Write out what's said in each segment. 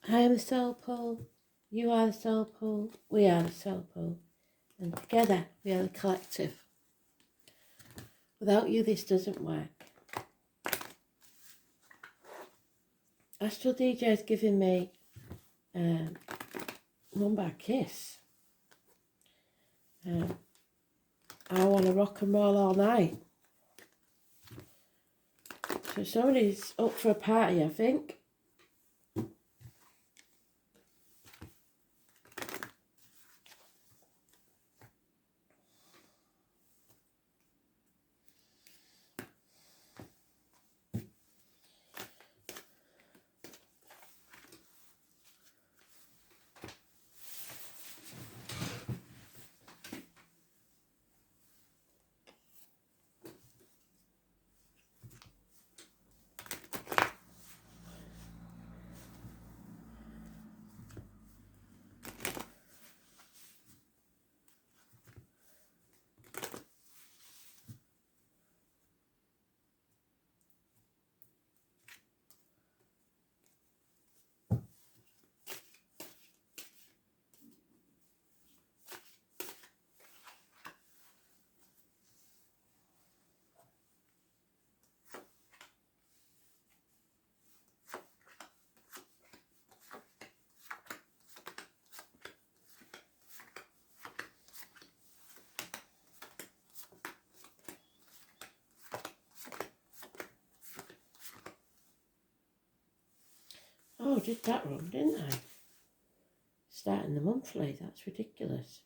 I am the soul pool, you are the soul pool, we are the soul pool, and together we are the collective. Without you, this doesn't work. Astral DJ is giving me Rumba Kiss. I want to rock and roll all night. So somebody's up for a party, I think. Oh, I did that wrong, didn't I? Starting the monthly, that's ridiculous.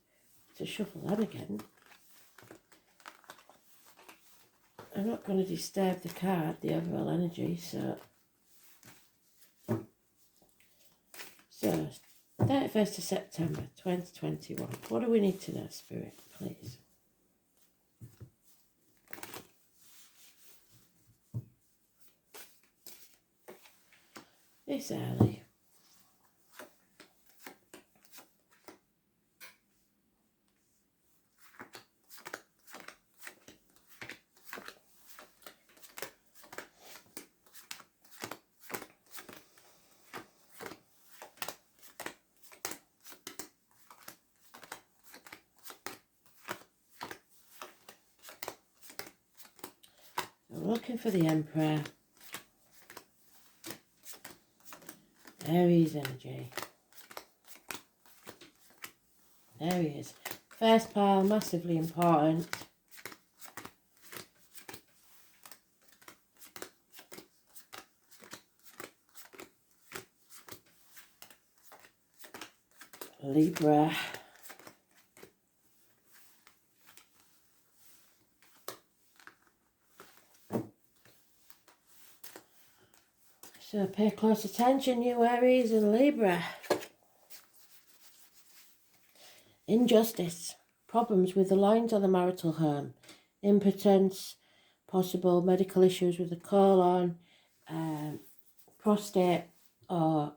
To shuffle that again. I'm not going to disturb the card, the overall energy, so 31st of September 2021. What do we need to know, Spirit, please? It's early. I'm looking for the Emperor. Aries energy. There he is. First pile, massively important. Libra. So pay close attention, you Aries and Libra. Injustice. Problems with the lines on the marital home. Impotence. Possible medical issues with the colon, prostate, or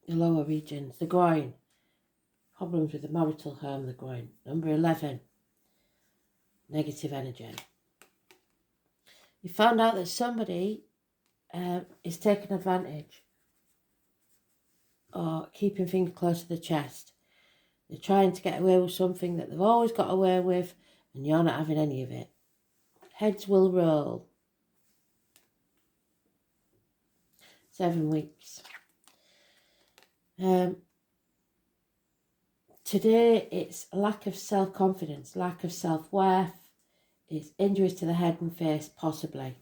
the lower regions, the groin. Problems with the marital home, the groin. Number 11. Negative energy. You found out that somebody is taking advantage or keeping things close to the chest. They're trying to get away with something that they've always got away with, and you're not having any of it. Heads will roll. 7 weeks. Today it's lack of self-confidence, lack of self-worth. It's injuries to the head and face, possibly.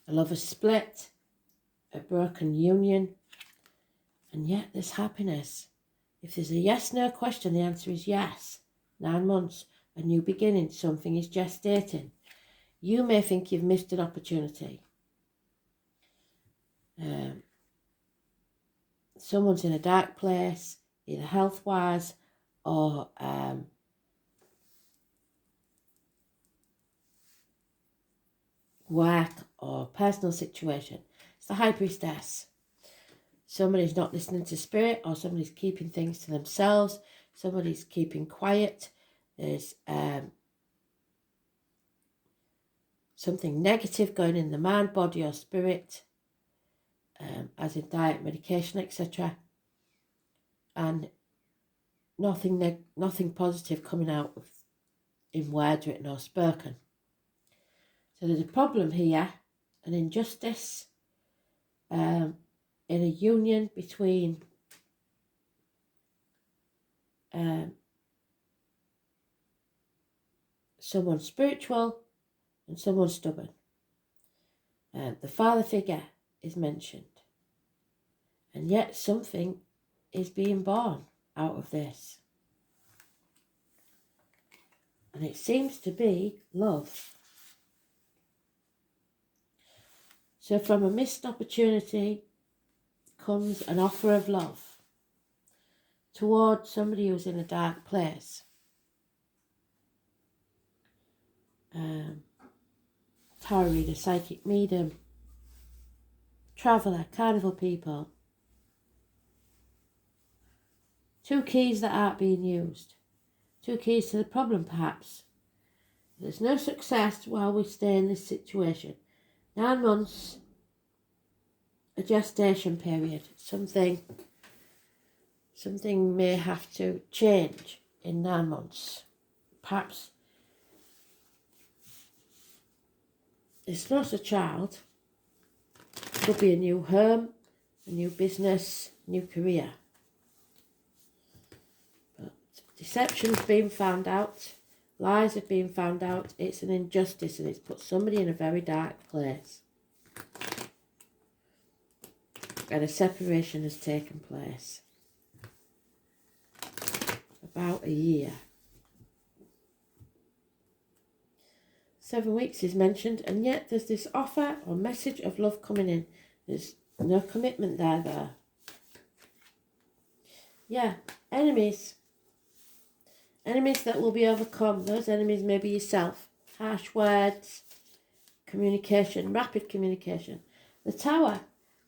A lover's split, a broken union, and yet there's happiness. If there's a yes-no question, the answer is yes. 9 months, a new beginning, something is gestating. You may think you've missed an opportunity. Someone's in a dark place, either health-wise or work or personal situation. It's the High Priestess. Somebody's not listening to spirit, or somebody's keeping things to themselves. Somebody's keeping quiet. There's something negative going in the mind, body or spirit, as in diet, medication, etc. And nothing positive coming out in words written or spoken. So there's a problem here, an injustice in a union between someone spiritual and someone stubborn. The father figure is mentioned, and yet something is being born out of this. And it seems to be love. So from a missed opportunity comes an offer of love towards somebody who's in a dark place. Tarot reader, psychic medium, traveller, carnival people. 2 keys that aren't being used. 2 keys to the problem, perhaps. There's no success while we stay in this situation. 9 months, a gestation period. Something may have to change in 9 months. Perhaps it's not a child. It could be a new home, a new business, new career. But deception's been found out. Lies have been found out. It's an injustice and it's put somebody in a very dark place. And a separation has taken place. About a year. 7 weeks is mentioned, and yet there's this offer or message of love coming in. There's no commitment there, though. Yeah, enemies. Enemies that will be overcome. Those enemies may be yourself. Harsh words, communication, rapid communication. The Tower.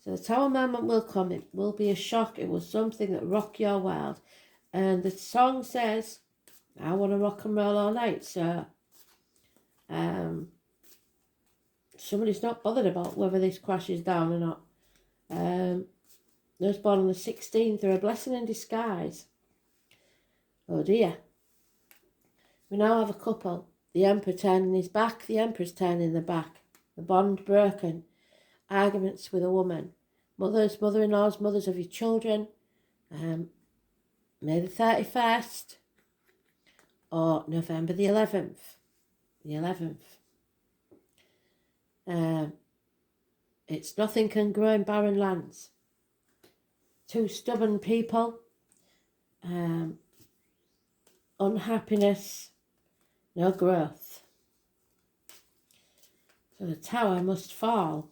So the Tower moment will come. It will be a shock. It was something that rocked your world. And the song says, I want to rock and roll all night. So somebody's not bothered about whether this crashes down or not. Those born on the 16th are a blessing in disguise. Oh dear. We now have a couple. The Emperor turning his back, the Empress turning the back. The bond broken. Arguments with a woman. Mothers, mother-in-laws, mothers of your children. May the 31st or November the 11th. The 11th. It's nothing can grow in barren lands. 2 stubborn people. Unhappiness. No growth. So the Tower must fall.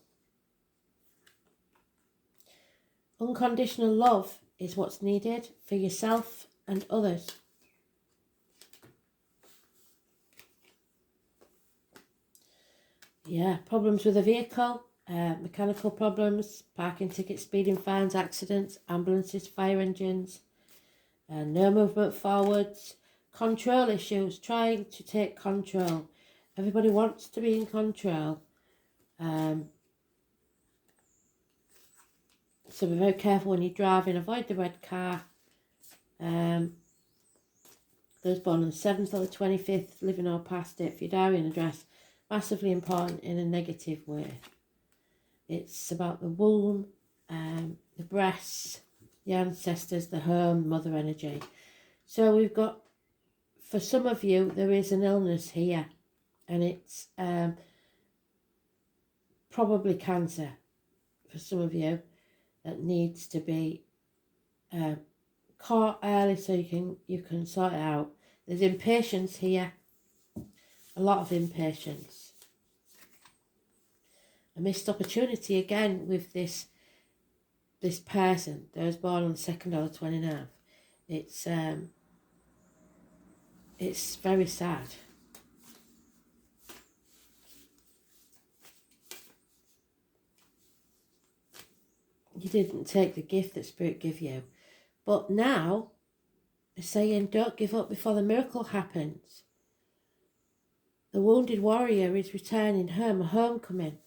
Unconditional love is what's needed for yourself and others. Yeah, problems with a vehicle, mechanical problems, parking tickets, speeding fines, accidents, ambulances, fire engines, no movement forwards, control issues, trying to take control. Everybody wants to be in control. So be very careful when you're driving, avoid the red car. Those born on the 7th or the 25th, living or past it, for your diary and address, massively important in a negative way. It's about the womb, the breasts, the ancestors, the home, mother energy. So we've got, for some of you, there is an illness here, and it's probably cancer for some of you that needs to be caught early so you can sort it out. There's impatience here, a lot of impatience. A missed opportunity again with this person that was born on the 2nd or the 29th. It's very sad. You didn't take the gift that Spirit gave you. But now, they're saying don't give up before the miracle happens. The wounded warrior is returning home, a homecoming.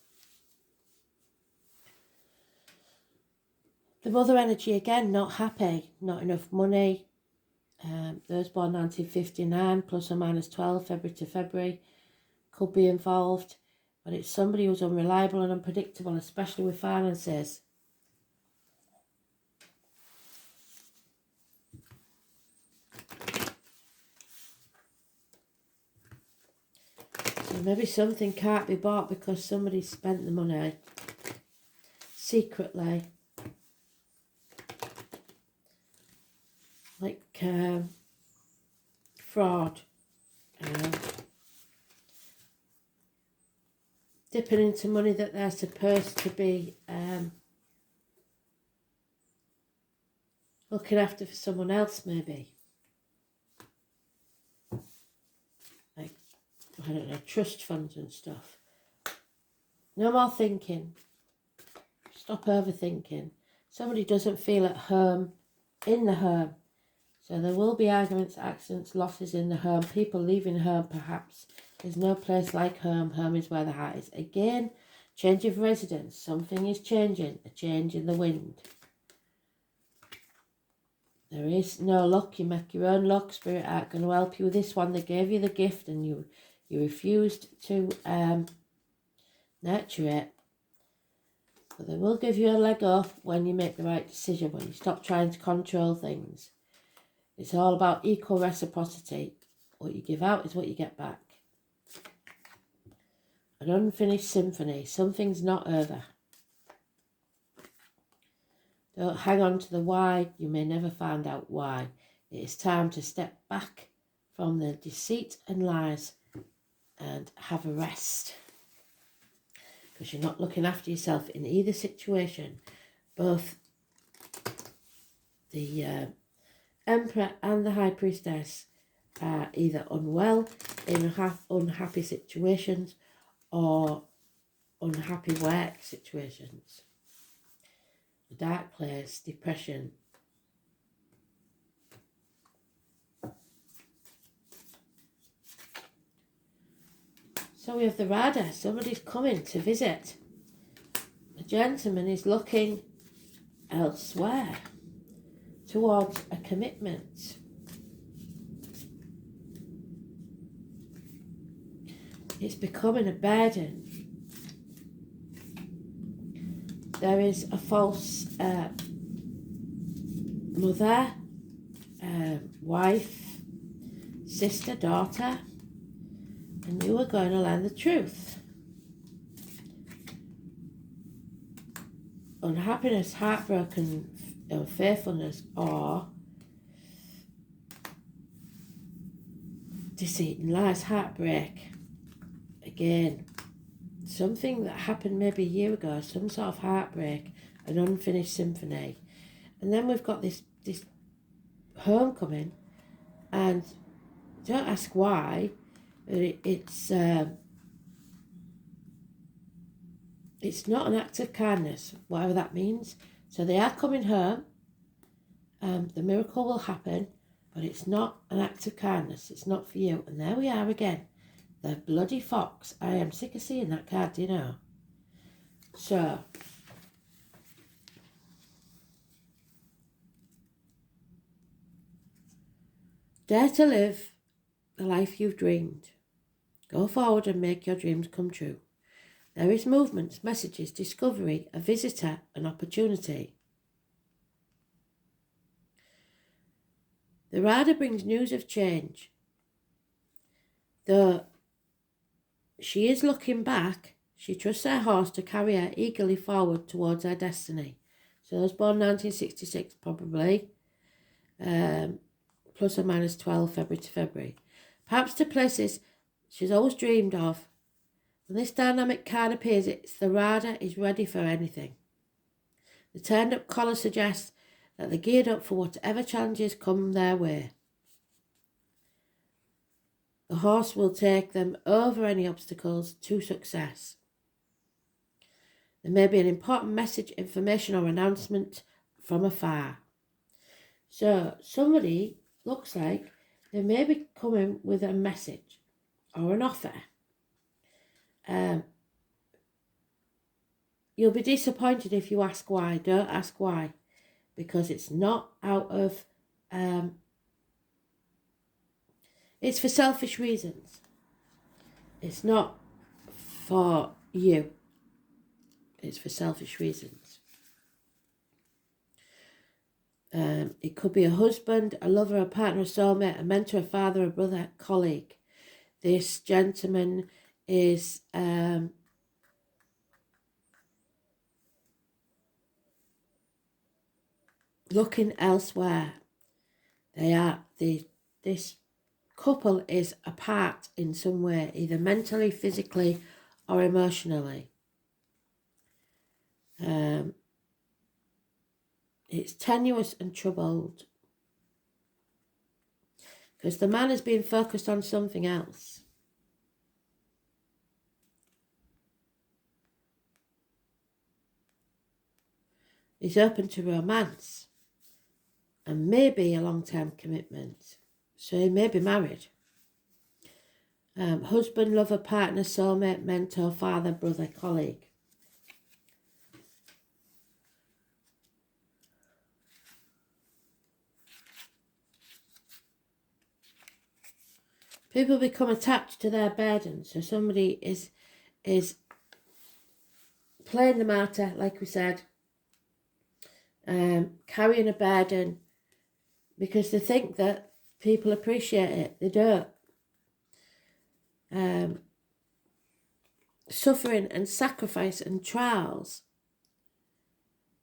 The mother energy again, not happy, not enough money. Those born 1959, plus or minus 12, February to February, could be involved. But it's somebody who's unreliable and unpredictable, especially with finances. So maybe something can't be bought because somebody spent the money secretly. Like fraud. Dipping into money that they're supposed to be looking after for someone else, maybe. Like, I don't know, trust funds and stuff. No more thinking. Stop overthinking. Somebody doesn't feel at home in the home. So there will be arguments, accidents, losses in the home. People leaving home, perhaps. There's no place like home. Home is where the heart is. Again, change of residence. Something is changing. A change in the wind. There is no luck. You make your own luck. Spirit aren't going to help you with this one. They gave you the gift and you refused to nurture it. But they will give you a leg up when you make the right decision, when you stop trying to control things. It's all about equal reciprocity. What you give out is what you get back. An unfinished symphony. Something's not over. Don't hang on to the why. You may never find out why. It is time to step back from the deceit and lies and have a rest. Because you're not looking after yourself in either situation. Both the Emperor and the High Priestess are either unwell, in unhappy situations, or unhappy work situations. A dark place, depression. So we have the Radha. Somebody's coming to visit. The gentleman is looking elsewhere towards a commitment. It's becoming a burden. There is a false mother, wife, sister, daughter, and you are going to learn the truth. Unhappiness, heartbroken, unfaithfulness, or deceit and lies, heartbreak. Again, something that happened maybe a year ago, some sort of heartbreak, an unfinished symphony. And then we've got this homecoming, and don't ask why, it's not an act of kindness, whatever that means. So they are coming home, the miracle will happen, but it's not an act of kindness, it's not for you. And there we are again, the bloody fox. I am sick of seeing that card, do you know? So, dare to live the life you've dreamed. Go forward and make your dreams come true. There is movement, messages, discovery, a visitor, an opportunity. The Radha brings news of change. Though she is looking back, she trusts her horse to carry her eagerly forward towards her destiny. So those born 1966 probably, plus or minus 12, February to February. Perhaps to places she's always dreamed of. When this dynamic card appears, it's the Radha is ready for anything. The turned up collar suggests that they're geared up for whatever challenges come their way. The horse will take them over any obstacles to success. There may be an important message, information or announcement from afar. So somebody looks like they may be coming with a message or an offer You'll be disappointed if you ask why. Don't ask why, because it's not out of, it's for selfish reasons. It's not for you. It's for selfish reasons. It could be a husband, a lover, a partner, a soulmate, a mentor, a father, a brother, a colleague. This gentleman is looking elsewhere. This couple is apart in some way, either mentally, physically, or emotionally. It's tenuous and troubled because the man has been focused on something else. He's open to romance and maybe a long-term commitment. So he may be married. Husband, lover, partner, soulmate, mentor, father, brother, colleague. People become attached to their burden. So somebody is playing the martyr, like we said, carrying a burden because they think that people appreciate it. They don't. Suffering and sacrifice and trials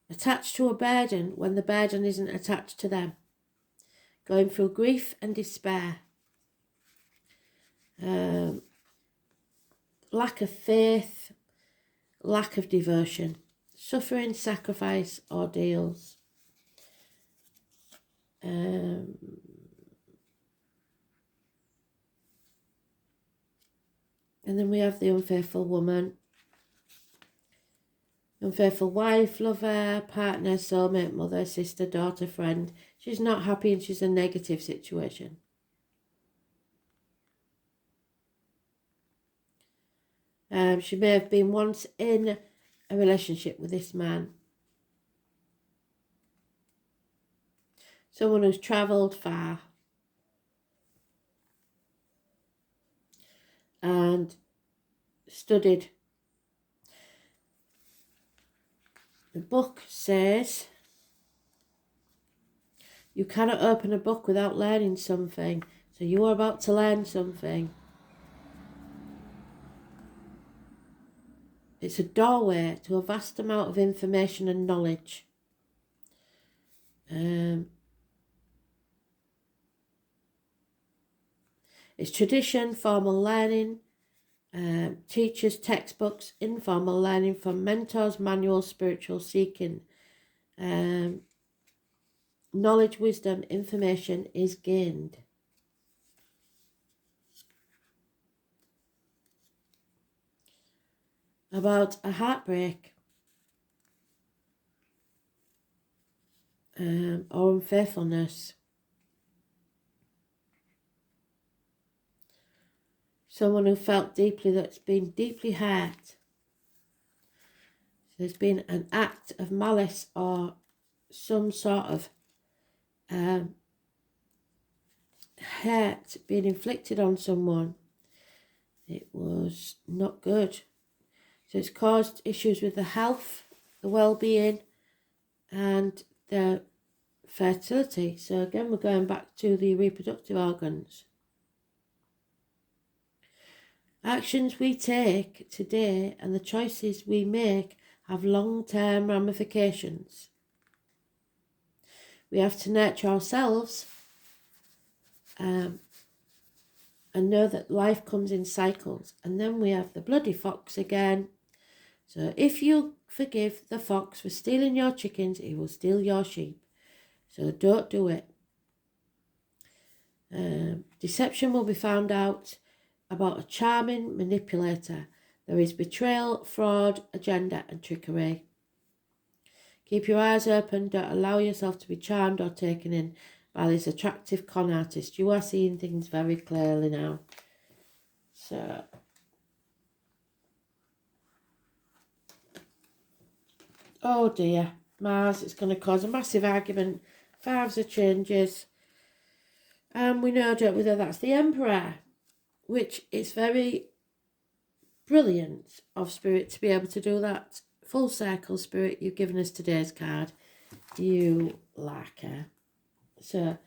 attached to a burden when the burden isn't attached to them. Going through grief and despair. Lack of faith, lack of devotion, suffering, sacrifice, ordeals. And then we have the unfaithful woman, unfaithful wife, lover, partner, soulmate, mother, sister, daughter, friend. She's not happy and she's in a negative situation. She may have been once in a relationship with this man. Someone who's travelled far. And studied. The book says you cannot open a book without learning something. So you are about to learn something. It's a doorway to a vast amount of information and knowledge. It's tradition, formal learning, teachers, textbooks, informal learning from mentors, manual, spiritual seeking. Knowledge, wisdom, information is gained. About a heartbreak or unfaithfulness. Someone who felt deeply, that's been deeply hurt. There's been an act of malice or some sort of hurt being inflicted on someone. It was not good. So it's caused issues with the health, the well-being, and the fertility. So again, we're going back to the reproductive organs. Actions we take today and the choices we make have long-term ramifications. We have to nurture ourselves and know that life comes in cycles. And then we have the bloody fox again. So if you forgive the fox for stealing your chickens, he will steal your sheep. So don't do it. Deception will be found out about a charming manipulator. There is betrayal, fraud, agenda and trickery. Keep your eyes open. Don't allow yourself to be charmed or taken in by this attractive con artist. You are seeing things very clearly now. So Oh dear, Mars, it's going to cause a massive argument. Fives of changes. And we know, don't we, that that's the Emperor, which is very brilliant of Spirit to be able to do that. Full circle, Spirit, you've given us today's card. You like her. So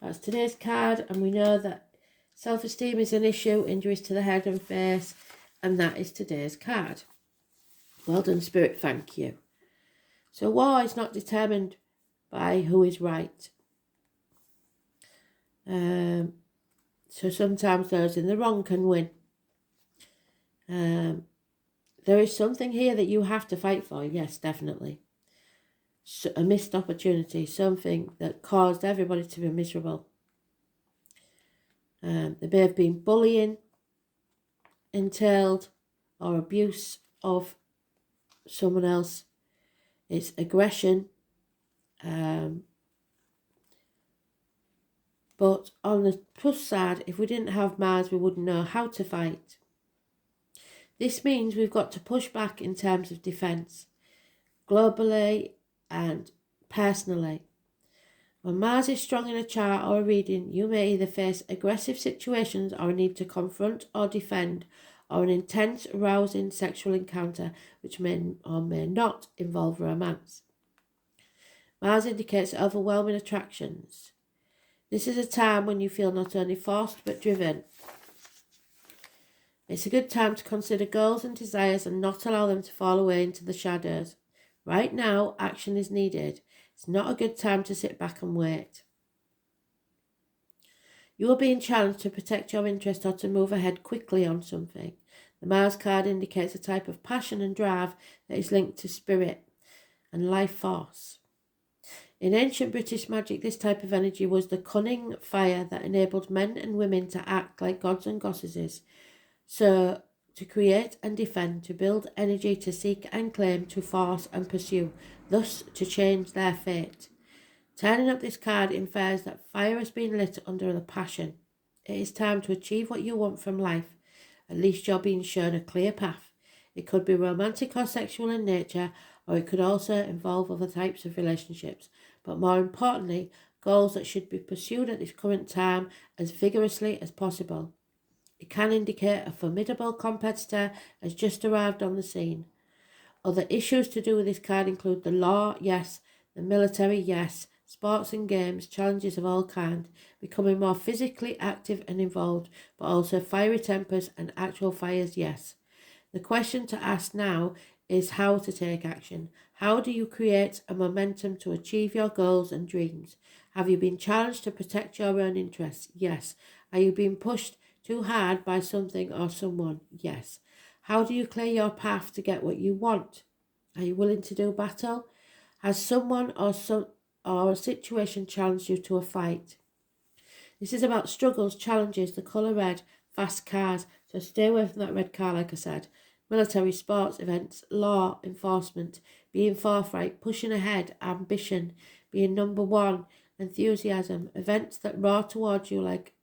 that's today's card, and we know that self-esteem is an issue, injuries to the head and face, and that is today's card. Well done, Spirit, thank you. So war is not determined by who is right. So sometimes those in the wrong can win. There is something here that you have to fight for, yes, definitely. So, a missed opportunity, something that caused everybody to be miserable. There may have been bullying entailed or abuse of someone else. It's aggression. But on the plus side, if we didn't have Mars, we wouldn't know how to fight. This means we've got to push back in terms of defence, globally and personally. When Mars is strong in a chart or a reading, you may either face aggressive situations or a need to confront or defend, or an intense, arousing sexual encounter which may or may not involve romance. Mars indicates overwhelming attractions. This is a time when you feel not only forced but driven. It's a good time to consider goals and desires and not allow them to fall away into the shadows. Right now, action is needed. It's not a good time to sit back and wait. You are being challenged to protect your interest or to move ahead quickly on something. The Mars card indicates a type of passion and drive that is linked to spirit and life force. In ancient British magic, this type of energy was the cunning fire that enabled men and women to act like gods and goddesses. So, to create and defend, to build energy, to seek and claim, to force and pursue, thus to change their fate. Turning up this card infers that fire has been lit under the passion. It is time to achieve what you want from life. At least you're being shown a clear path. It could be romantic or sexual in nature, or it could also involve other types of relationships. But more importantly, goals that should be pursued at this current time as vigorously as possible. It can indicate a formidable competitor has just arrived on the scene. Other issues to do with this card include the law, yes, the military, yes, sports and games, challenges of all kinds, becoming more physically active and involved, but also fiery tempers and actual fires, yes. The question to ask now is how to take action. How do you create a momentum to achieve your goals and dreams? Have you been challenged to protect your own interests? Yes. Are you being pushed too hard by something or someone? Yes. How do you clear your path to get what you want? Are you willing to do battle? Has someone or a situation challenged you to a fight? This is about struggles, challenges, the colour red, fast cars, so stay away from that red car like I said. Military, sports, events, law, enforcement, being forthright, pushing ahead, ambition, being number one, enthusiasm, events that roar towards you like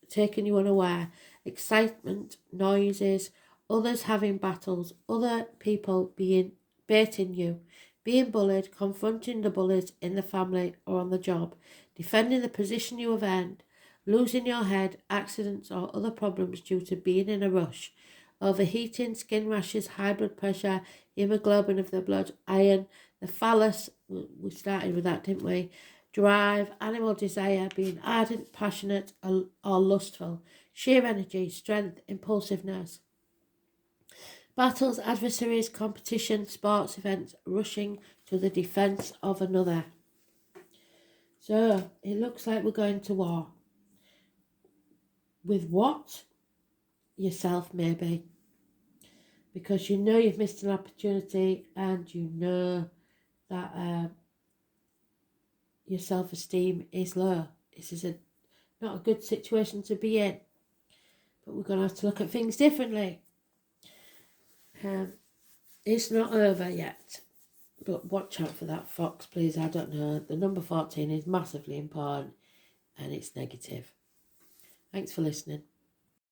taking you unaware, excitement, noises, others having battles, other people baiting you, being bullied, confronting the bullies in the family or on the job, defending the position you have earned, losing your head, accidents or other problems due to being in a rush, overheating, skin rashes, high blood pressure, hemoglobin of the blood, iron, the phallus, we started with that, didn't we? Drive, animal desire, being ardent, passionate or lustful, sheer energy, strength, impulsiveness. Battles, adversaries, competition, sports events, rushing to the defence of another. So, it looks like we're going to war. With what? Yourself, maybe. Because you know you've missed an opportunity and you know that your self-esteem is low. This is not a good situation to be in. But we're going to have to look at things differently. It's not over yet. But watch out for that fox, please. I don't know. The number 14 is massively important and it's negative. Thanks for listening.